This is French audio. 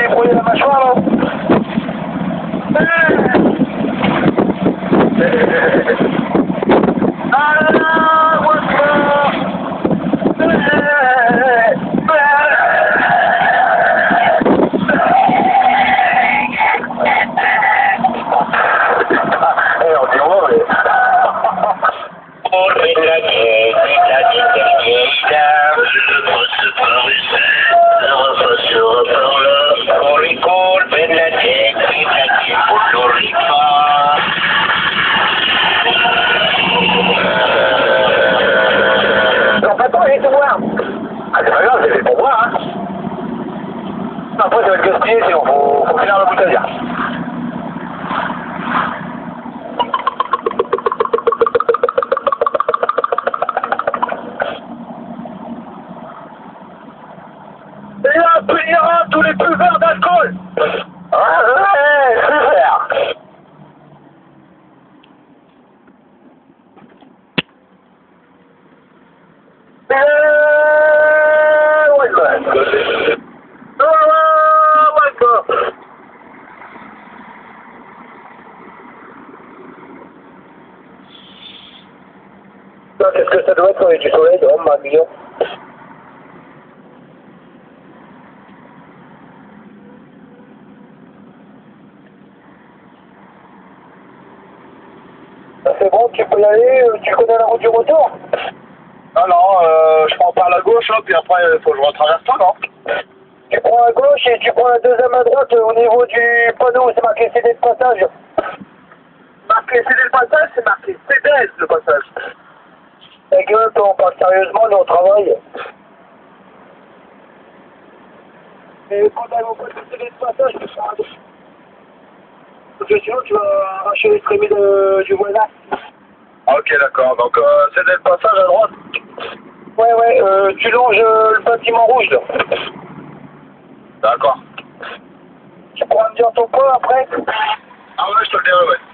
débrouiller la mâchoire là. Ah, what's Ah, c'est pas grave, c'est fait pour moi, hein. Après, ça va être gaspillé, sinon faut finir la bouteille. Et là, punira tous les buveurs d'alcool. Ouais, super. Qu'est-ce que ça doit être quand il y a du soleil, dehors, ma million? C'est bon, tu peux y aller, tu connais la route du retour? Non, non, je prends par la gauche, là, puis après, il faut que je retraverse ça, non? Tu prends à gauche et tu prends la deuxième à droite au niveau du panneau où c'est marqué CD de passage. Marqué CD le passage, c'est marqué CDS le passage. Ta gueule, toi, on parle sérieusement, nous on travaille. Et quand t'arrives au point de CD de passage, tu feras un dos. Parce que sinon, tu vas arracher les trémies du voisin. Ok, d'accord, donc CD le passage à droite. Ouais, tu longes le bâtiment rouge, là. D'accord. Tu pourras me dire ton point après? Ah ouais, je te le dirai, ouais.